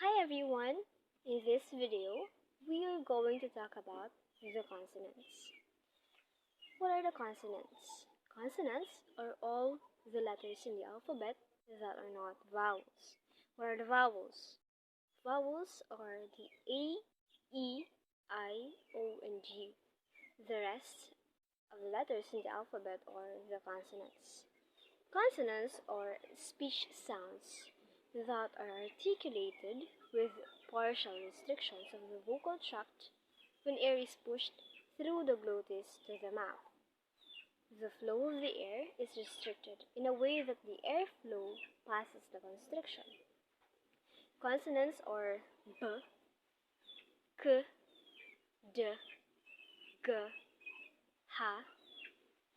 Hi everyone! In this video, we are going to talk about the consonants. What are the consonants? Consonants are all the letters in the alphabet that are not vowels. What are the vowels? Vowels are the A, E, I, O, and G. The rest of the letters in the alphabet are the consonants. Consonants are speech sounds that are articulated with partial restrictions of the vocal tract when air is pushed through the glottis to the mouth. The flow of the air is restricted in a way that the airflow passes the constriction. Consonants are B, K, D, G, H,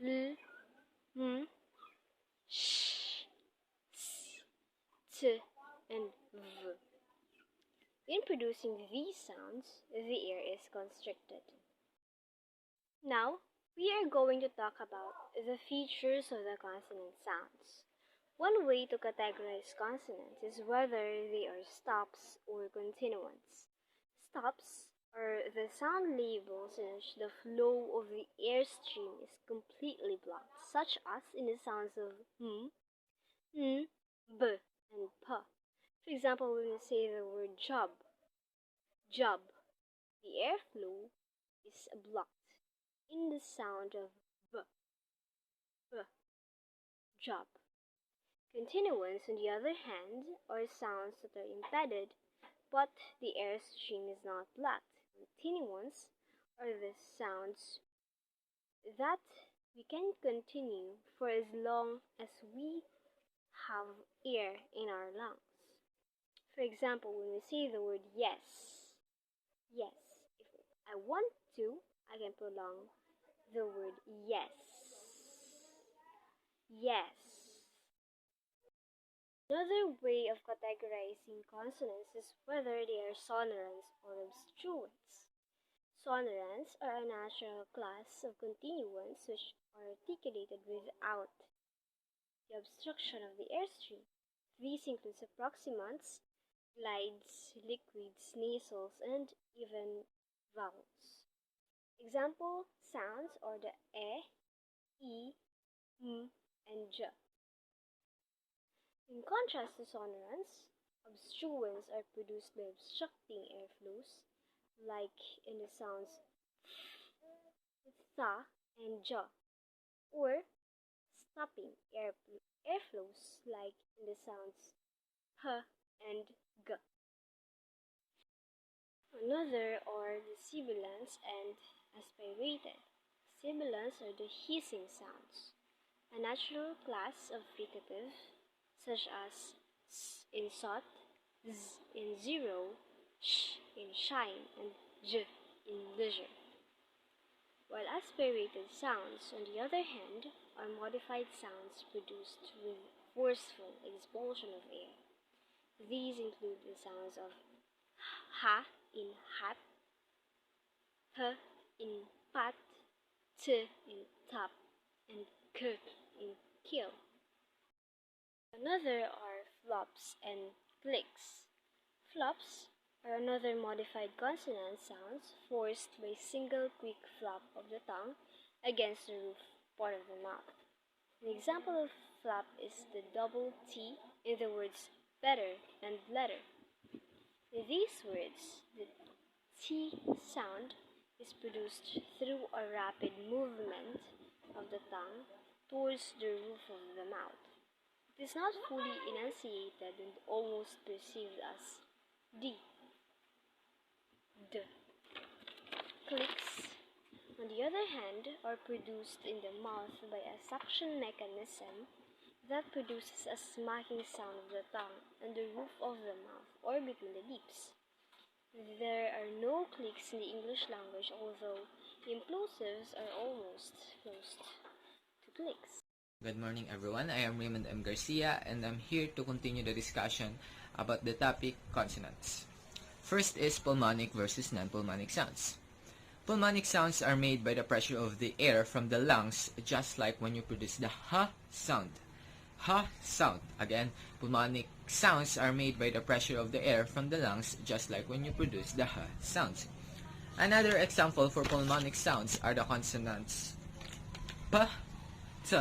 L, M, Sh, S, T, and V. In producing these sounds, the air is constricted. Now, we are going to talk about the features of the consonant sounds. One way to categorize consonants is whether they are stops or continuants. Stops are the sound labels in which the flow of the airstream is completely blocked, such as in the sounds of m, n, b, and p. For example, when we say the word job, the airflow is blocked in the sound of b, job. Continuants, on the other hand, are sounds that are embedded, but the airstream is not blocked. Continuants are the sounds that we can continue for as long as we have air in our lungs. For example, when we say the word yes, if I want to, I can prolong the word yes. Another way of categorizing consonants is whether they are sonorants or obstruents. Sonorants are a natural class of continuants which are articulated without the obstruction of the airstream. These include approximants, glides, liquids, nasals, and even vowels. Example sounds are the e, m, and j. In contrast to sonorants, obstruents are produced by obstructing airflows, like in the sounds tha and ja, or stopping airflows, like in the sounds h and g. Another are the sibilants and aspirated. Sibilants are the hissing sounds, a natural class of fricative, such as s in sought, z in zero, sh in shine, and j in leisure. While aspirated sounds, on the other hand, are modified sounds produced with forceful expulsion of air. These include the sounds of ha in hat, h in pat, t in tap, and k in kill. Another are flops and clicks. Flops are another modified consonant sounds forced by single quick flop of the tongue against the roof part of the mouth. An example of flop is the double T in the words better and letter. In these words, the T sound is produced through a rapid movement of the tongue towards the roof of the mouth. It is not fully enunciated and almost perceived as D. Clicks, on the other hand, are produced in the mouth by a suction mechanism that produces a smacking sound of the tongue and the roof of the mouth or between the lips. There are no clicks in the English language, although implosives are almost close to clicks. Good morning everyone, I am Raymond M. Garcia and I'm here to continue the discussion about the topic consonants. First is pulmonic versus non-pulmonic sounds. Pulmonic sounds are made by the pressure of the air from the lungs, just like when you produce the h sound. ha sound. Again, pulmonic sounds are made by the pressure of the air from the lungs, just like when you produce the ha sounds. Another example for pulmonic sounds are the consonants p, t,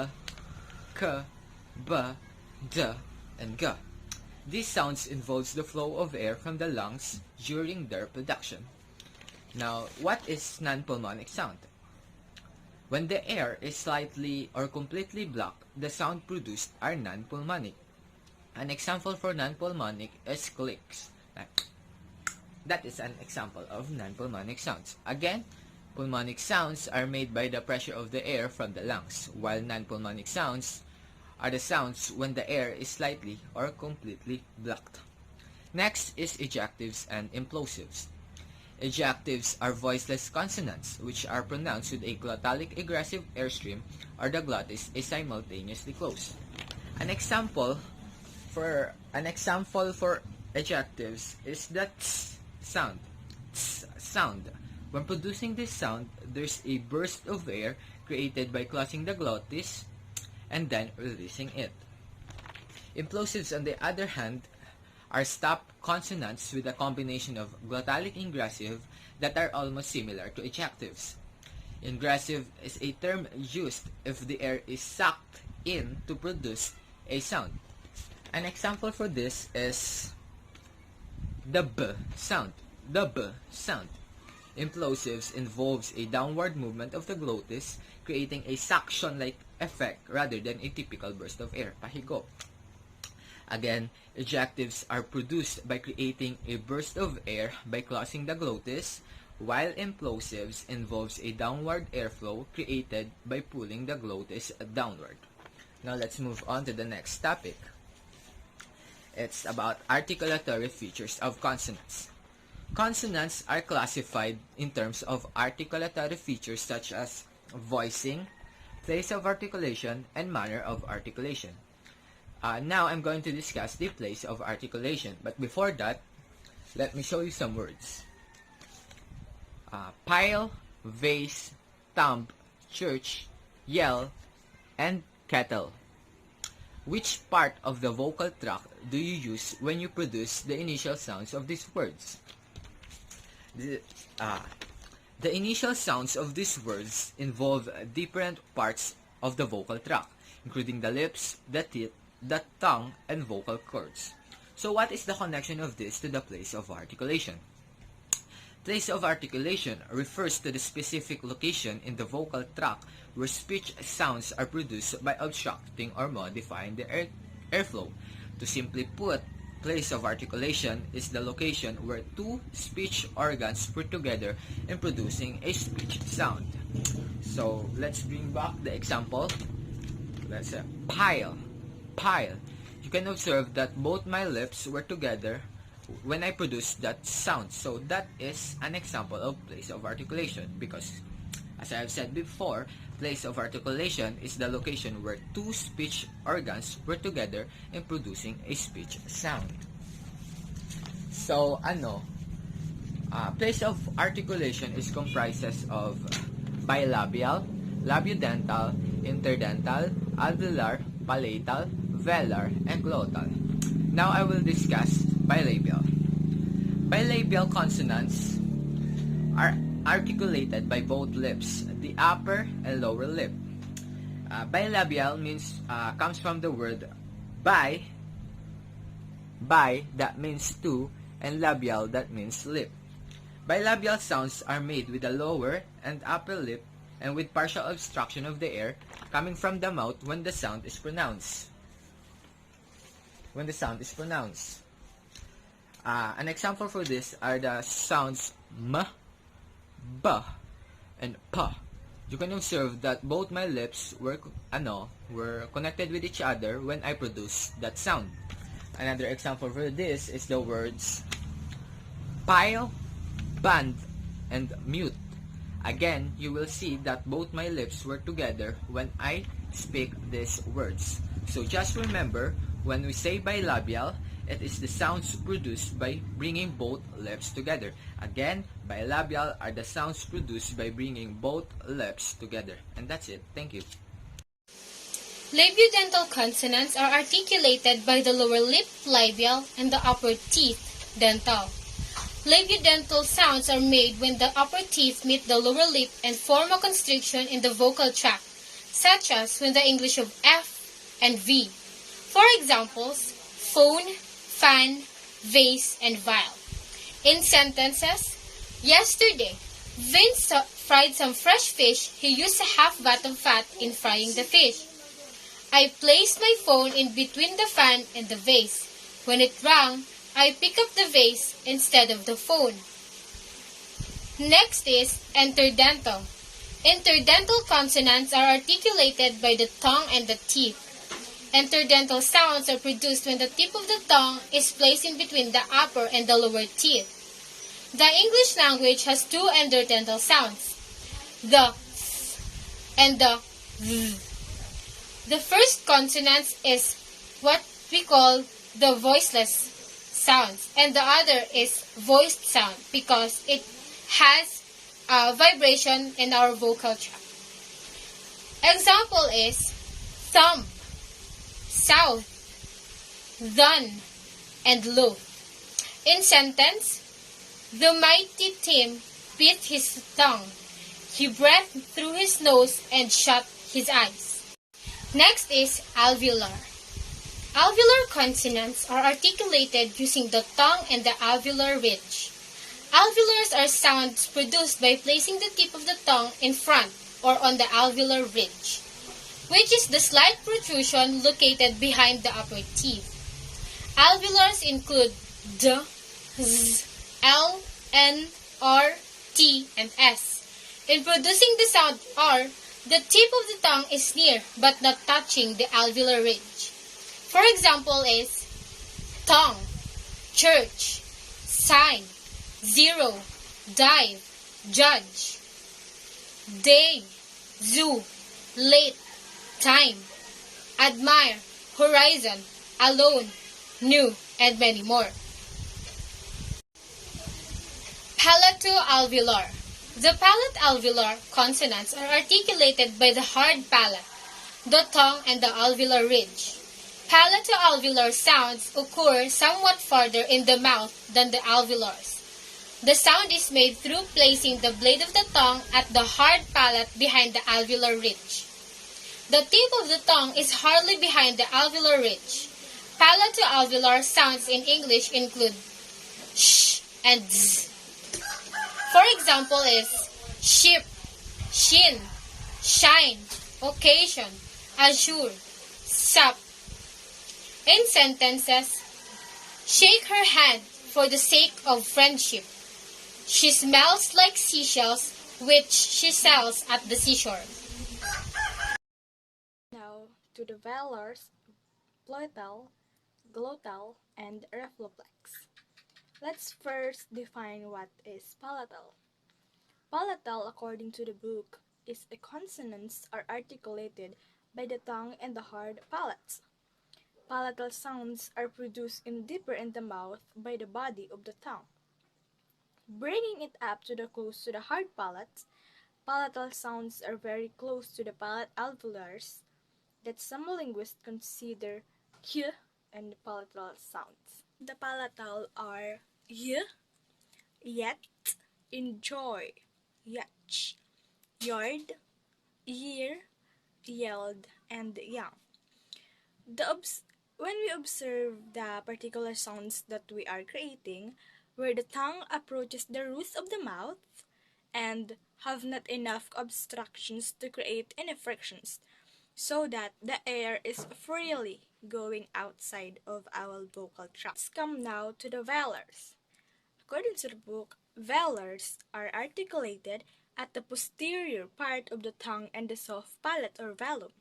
k, b, d, and g. These sounds involves the flow of air from the lungs during their production. Now, what is non-pulmonic sound? When the air is slightly or completely blocked, the sound produced are non-pulmonic. An example for non-pulmonic is clicks. That is an example of non-pulmonic sounds. Again, pulmonic sounds are made by the pressure of the air from the lungs, while non-pulmonic sounds are the sounds when the air is slightly or completely blocked. Next is ejectives and implosives. Ejectives are voiceless consonants which are pronounced with a glottalic egressive airstream or the glottis is simultaneously closed. An example for ejectives is the ts sound. Ts sound. When producing this sound, there's a burst of air created by closing the glottis and then releasing it. Implosives, on the other hand, are stopped consonants with a combination of glottalic ingressive that are almost similar to ejectives. Ingressive is a term used if the air is sucked in to produce a sound. An example for this is the b sound. The b sound. Implosives involves a downward movement of the glottis, creating a suction-like effect rather than a typical burst of air. Pahigo. Again, ejectives are produced by creating a burst of air by closing the glottis, while implosives involves a downward airflow created by pulling the glottis downward. Now let's move on to the next topic. It's about articulatory features of consonants. Consonants are classified in terms of articulatory features such as voicing, place of articulation, and manner of articulation. Now I'm going to discuss the place of articulation, but before that, let me show you some words. Pile, vase, thumb, church, yell, and kettle. Which part of the vocal tract do you use when you produce the initial sounds of these words? The initial sounds of these words involve different parts of the vocal tract, including the lips, the teeth, the tongue, and vocal cords. So what is the connection of this to the place of articulation? Place of articulation refers to the specific location in the vocal tract where speech sounds are produced by obstructing or modifying the airflow. To simply put, place of articulation is the location where two speech organs put together in producing a speech sound. So let's bring back the example. Let's say pile. Pile. You can observe that both my lips were together when I produced that sound. So that is an example of place of articulation because, as I have said before, place of articulation is the location where two speech organs were together in producing a speech sound. So, place of articulation is comprises of bilabial, labiodental, interdental, alveolar, palatal, velar, and glottal. Now I will discuss bilabial. Bilabial consonants are articulated by both lips, the upper and lower lip. Bilabial comes from the word bi, that means two, and labial, that means lip. Bilabial sounds are made with the lower and upper lip and with partial obstruction of the air coming from the mouth when the sound is pronounced. An example for this are the sounds m, b, and p. You can observe that both my lips were connected with each other when I produced that sound. Another example for this is the words pile, band, and mute. Again, you will see that both my lips were together when I speak these words. So just remember, when we say bilabial, it is the sounds produced by bringing both lips together. Again, bilabial are the sounds produced by bringing both lips together. And that's it. Thank you. Labiodental consonants are articulated by the lower lip labial and the upper teeth dental. Labiodental sounds are made when the upper teeth meet the lower lip and form a constriction in the vocal tract, such as when the English of F and V. For examples, phone, fan, vase, and vial. In sentences, yesterday, Vince fried some fresh fish. He used a half vat of fat in frying the fish. I placed my phone in between the fan and the vase. When it rang, I picked up the vase instead of the phone. Next is interdental. Interdental consonants are articulated by the tongue and the teeth. Interdental sounds are produced when the tip of the tongue is placed in between the upper and the lower teeth. The English language has two interdental sounds, the th and the z. The first consonant is what we call the voiceless sounds, and the other is voiced sound because it has a vibration in our vocal tract. Example is thumb, south, done, and low. In sentence, the mighty Tim bit his tongue. He breathed through his nose and shut his eyes. Next is alveolar. Alveolar consonants are articulated using the tongue and the alveolar ridge. Alveolars are sounds produced by placing the tip of the tongue in front or on the alveolar ridge, which is the slight protrusion located behind the upper teeth. Alveolars include D, Z, L, N, R, T, and S. In producing the sound R, the tip of the tongue is near but not touching the alveolar ridge. For example is tongue, church, sign, zero, dive, judge, day, zoo, late, time, admire, horizon, alone, new, and many more. Palato-alveolar. The palate-alveolar consonants are articulated by the hard palate, the tongue, and the alveolar ridge. Palato-alveolar sounds occur somewhat farther in the mouth than the alveolars. The sound is made through placing the blade of the tongue at the hard palate behind the alveolar ridge. The tip of the tongue is hardly behind the alveolar ridge. Palato-alveolar sounds in English include sh and z. For example is ship, shin, shine, occasion, azure, sap. In sentences, shake her hand for the sake of friendship. She smells like seashells, which she sells at the seashore. Now to the velars, glottal, glottal, and refluplex. Let's first define what is palatal. Palatal, according to the book, is a consonants are articulated by the tongue and the hard palate. Palatal sounds are produced deeper in the mouth by the body of the tongue. Bringing it up to the close to the hard palate, palatal sounds are very close to the palate alveolars that some linguists consider y and palatal sounds. The palatal are y, yet, enjoy, yatch, yard, year, yelled, and young. When we observe the particular sounds that we are creating, where the tongue approaches the roof of the mouth and have not enough obstructions to create any frictions, so that the air is freely going outside of our vocal tract. Let's come now to the velars. According to the book, velars are articulated at the posterior part of the tongue and the soft palate or velum.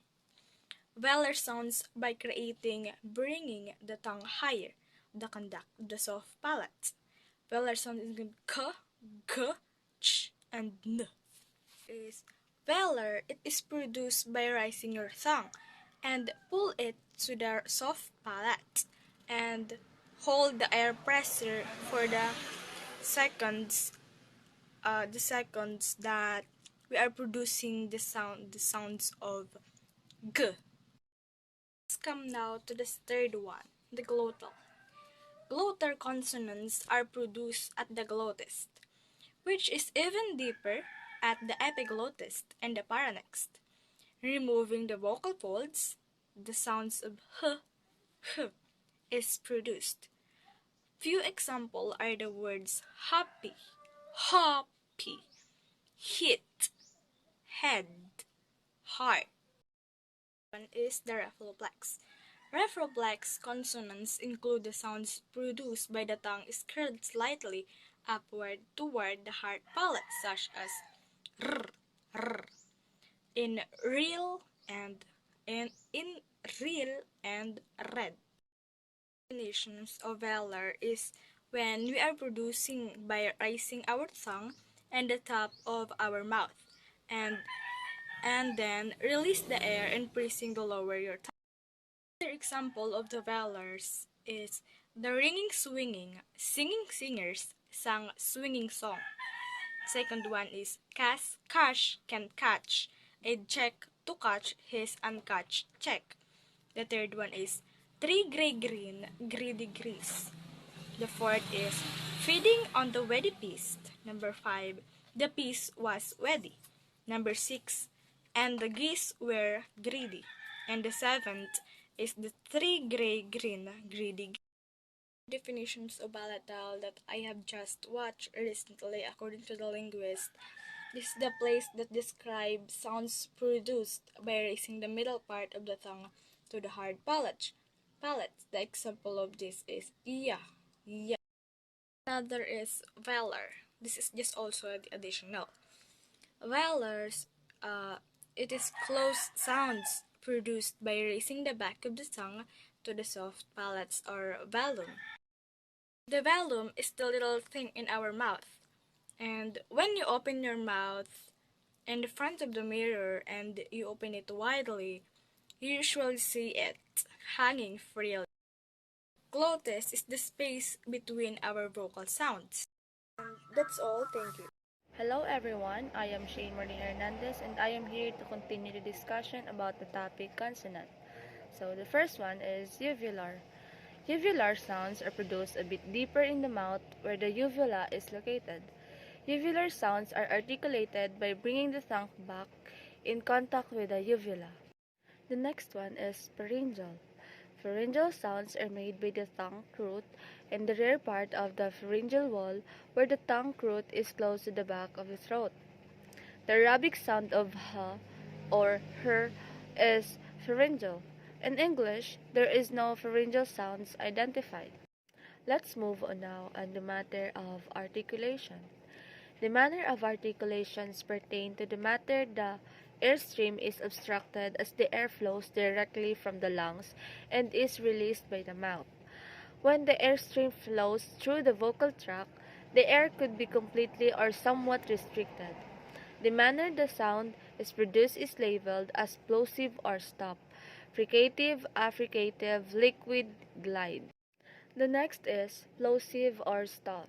Velar sounds by bringing the tongue higher, the conduct, the soft palate. Velar sounds include k, g, ch, and n. Velar, it is produced by raising your tongue and pull it to the soft palate and hold the air pressure for the seconds that we are producing the sounds of g. come now to the third one, the glottal. Glottal consonants are produced at the glottis, which is even deeper at the epiglottis and the pharynx. Removing the vocal folds, the sounds of h is produced. Few examples are the words happy, hoppy, hit, head, heart. One is the refloplex. Refloplex consonants include the sounds produced by the tongue curled slightly upward toward the hard palate, such as r, r, in real and in real and red. Definitions of valor is when we are producing by raising our tongue and the top of our mouth, and then release the air and pressing the lower your tongue. Another example of the valors is the ringing swinging, singing singers sang swinging song. Second one is Cash can catch, a check to catch his uncatched check. The third one is Tree gray green, greedy grease. The fourth is feeding on the weddy peas. Number 5, the peas was weddy. Number 6, and the geese were greedy. And the seventh is the three gray green, greedy. Definitions of palatal that I have just watched recently according to the linguist. This is the place that describes sounds produced by raising the middle part of the tongue to the hard palate. The example of this is iya, yeah. Another is valor. This is just also the additional. Valors, it is closed sounds produced by raising the back of the tongue to the soft palates or velum. The velum is the little thing in our mouth, and when you open your mouth in the front of the mirror and you open it widely, you usually see it hanging freely. Glottis is the space between our vocal sounds. And that's all, thank you. Hello everyone, I am Shane Marie Hernandez and I am here to continue the discussion about the topic consonant. So the first one is uvular. Uvular sounds are produced a bit deeper in the mouth where the uvula is located. Uvular sounds are articulated by bringing the tongue back in contact with the uvula. The next one is pharyngeal. Pharyngeal sounds are made by the tongue root and the rear part of the pharyngeal wall where the tongue root is close to the back of the throat. The Arabic sound of h or her is pharyngeal. In English, there is no pharyngeal sounds identified. Let's move on now on the matter of articulation. The manner of articulations pertain to the matter the airstream is obstructed as the air flows directly from the lungs and is released by the mouth. When the airstream flows through the vocal tract, the air could be completely or somewhat restricted. The manner the sound is produced is labeled as plosive or stop, fricative, affricative, liquid, glide. The next is plosive or stop.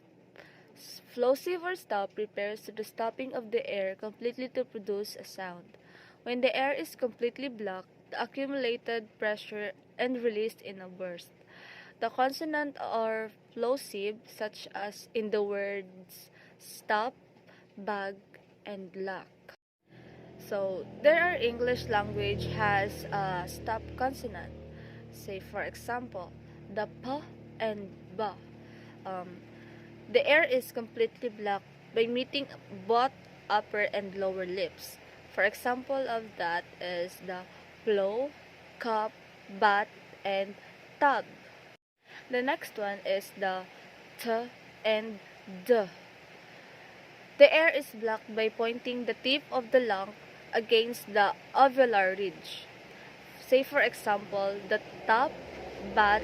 Plosive or stop refers to the stopping of the air completely to produce a sound. When the air is completely blocked, the accumulated pressure and released in a burst. The consonant are plosive, such as in the words stop, bag, and lock. So, there are English language has a stop consonant. Say for example, the p and b. The air is completely blocked by meeting both upper and lower lips. For example of that is the blow, cup, bat, and tub. The next one is the t and d. The air is blocked by pointing the tip of the lung against the alveolar ridge. Say for example, the top, bat,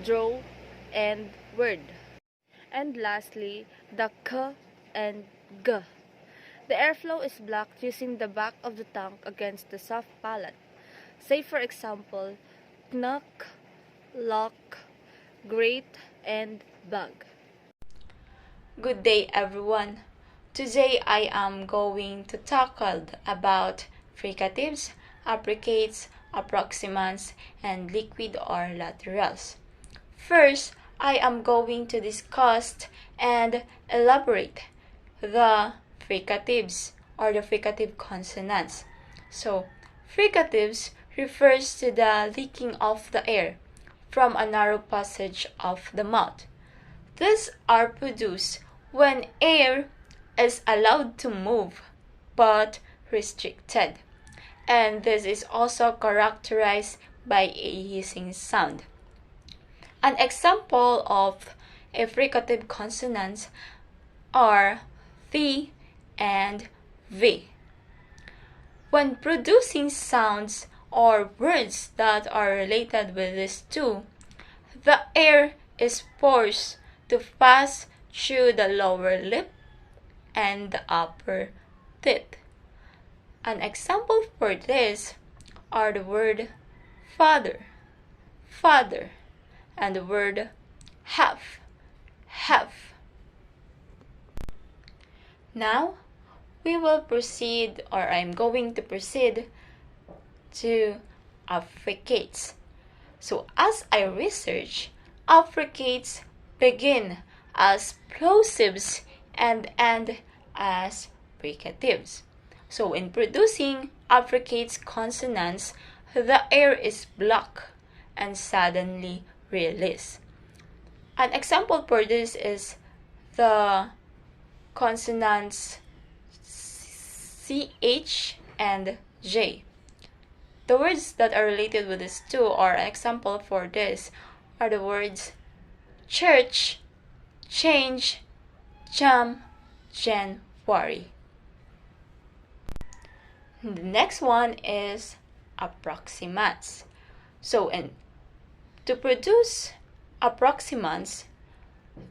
draw, and word. And lastly, the k and g. The airflow is blocked using the back of the tongue against the soft palate. Say for example, knuck, lock, grate, and bug. Good day everyone. Today I am going to tackle about fricatives, affricates, approximants, and liquid or laterals. First, I am going to discuss and elaborate the fricatives or the fricative consonants. So, fricatives refers to the leaking of the air from a narrow passage of the mouth. These are produced when air is allowed to move but restricted, and this is also characterized by a hissing sound. An example of a fricative consonants are the and v. When producing sounds or words that are related with these two, the air is forced to pass through the lower lip and the upper teeth. An example for this are the word father, father, and the word half, half. Now, we will proceed, or I'm going to proceed to affricates. So as I research, affricates begin as plosives and end as fricatives. So in producing affricates consonants, the air is blocked and suddenly released. An example for this is the consonants CH and J. The words that are related with these two, or an example for this, are the words church, change, jam, January. The next one is approximants. So, to produce approximants,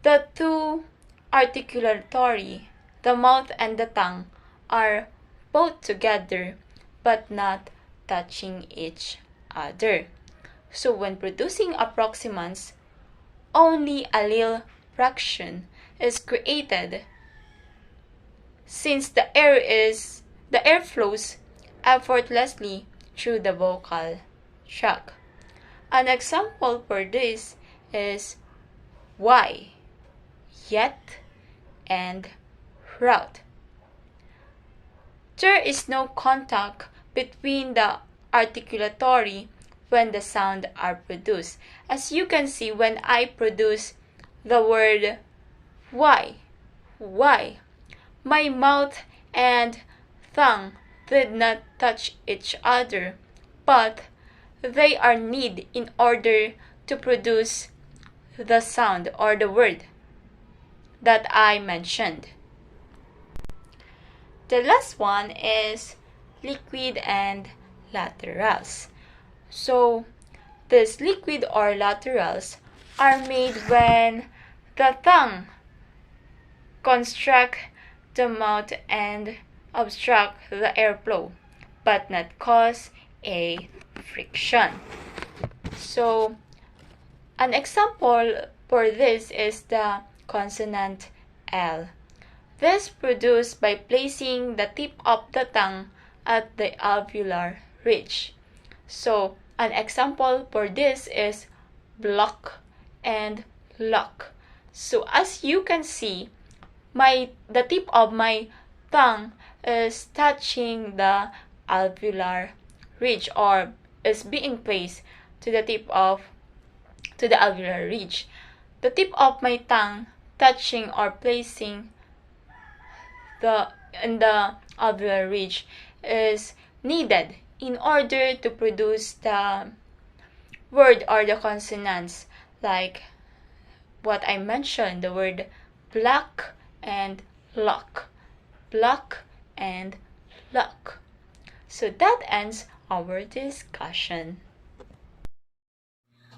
the two articulatory, the mouth and the tongue, are both together but not touching each other. So when producing approximants, only a little fraction is created since the air flows effortlessly through the vocal tract. An example for this is y, yet, and route. There is no contact between the articulatory when the sound are produced. As you can see, when I produce the word y, my mouth and tongue did not touch each other, but they are needed in order to produce the sound or the word that I mentioned. The last one is liquid and laterals. So, these liquid or laterals are made when the tongue constrict the mouth and obstruct the airflow, but not cause a friction. So, an example for this is the consonant L. This produced by placing the tip of the tongue at the alveolar ridge. So, an example for this is block and lock. So, as you can see, the tip of my tongue is touching the alveolar ridge, or is being placed to the alveolar ridge. The tip of my tongue touching or placing in the alveolar ridge is needed in order to produce the word or the consonants, like what I mentioned, the word black and lock, block and lock. So that ends our discussion.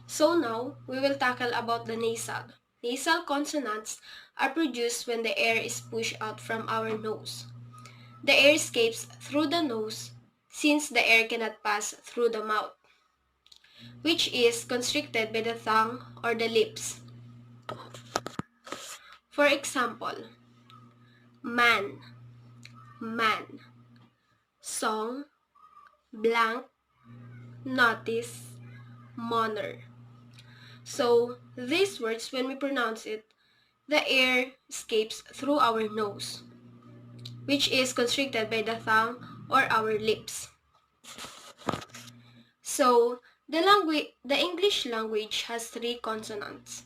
So now, we will tackle about the nasal. Nasal consonants are produced when the air is pushed out from our nose. The air escapes through the nose since the air cannot pass through the mouth, which is constricted by the tongue or the lips. For example, man, man, song, blank, notice, manner. So, these words, when we pronounce it, the air escapes through our nose, which is constricted by the tongue or our lips. So, the English language has 3 consonants,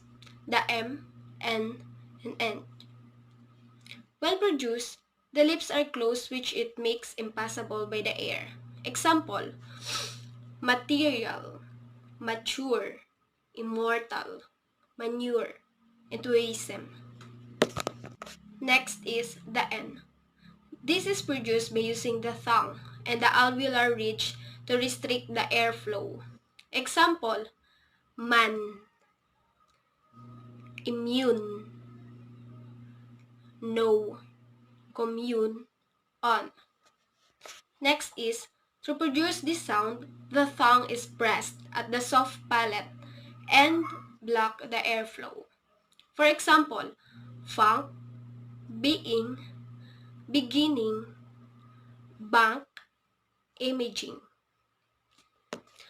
the M, N, and N. When produced, the lips are closed, which it makes impassable by the air. Example, material, mature, immortal, manure, enthusiasm. Next is the N. This is produced by using the tongue and the alveolar ridge to restrict the airflow. Example, man, immune, no, commune, on. Next is, to produce this sound, the tongue is pressed at the soft palate and block the airflow. For example, funk, being, beginning, bank, imaging.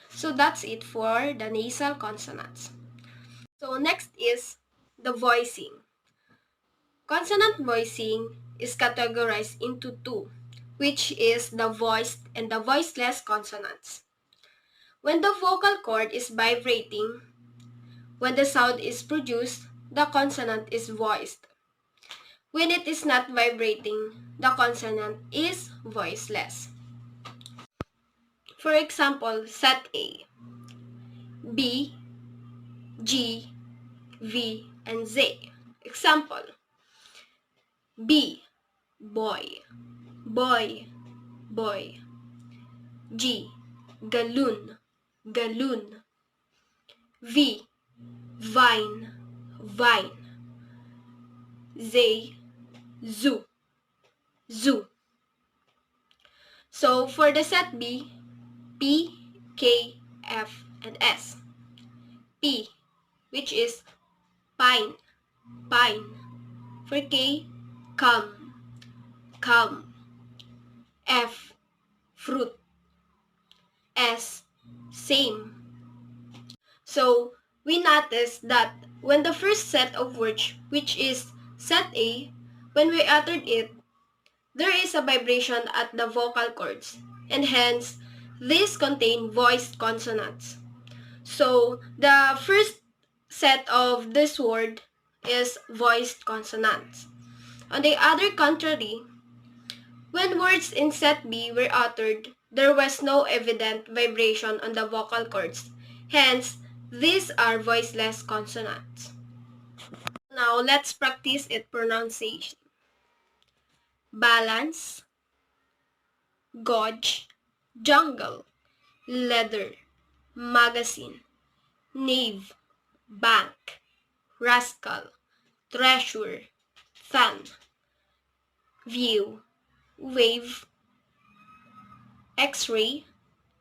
So that's it for the nasal consonants. So next is the voicing. Consonant voicing is categorized into 2, which is the voiced and the voiceless consonants. When the vocal cord is vibrating, when the sound is produced, the consonant is voiced. When it is not vibrating, the consonant is voiceless. For example, set A, B, G, V, and Z. Example, B, boy, boy, boy. G, galoon, galoon. V, vine, vine. Z, zoo, zoo. So for the set B, P, K, F, and S. P, which is pine, pine. For K, come, come. F, fruit. S, same. So we notice that when the first set of words, which is set A, when we uttered it, there is a vibration at the vocal cords, and hence, these contain voiced consonants. So the first set of this word is voiced consonants. On the other contrary, when words in set B were uttered, there was no evident vibration on the vocal cords. Hence, these are voiceless consonants. Now, let's practice its pronunciation. Balance, gauge, jungle, leather, magazine, knave, bank, rascal, treasure, fan, view, wave, x-ray,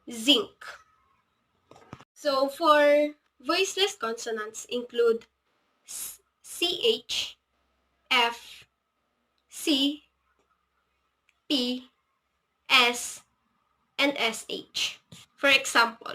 zinc. So for voiceless consonants include CH, F, C, P, S, and SH. For example,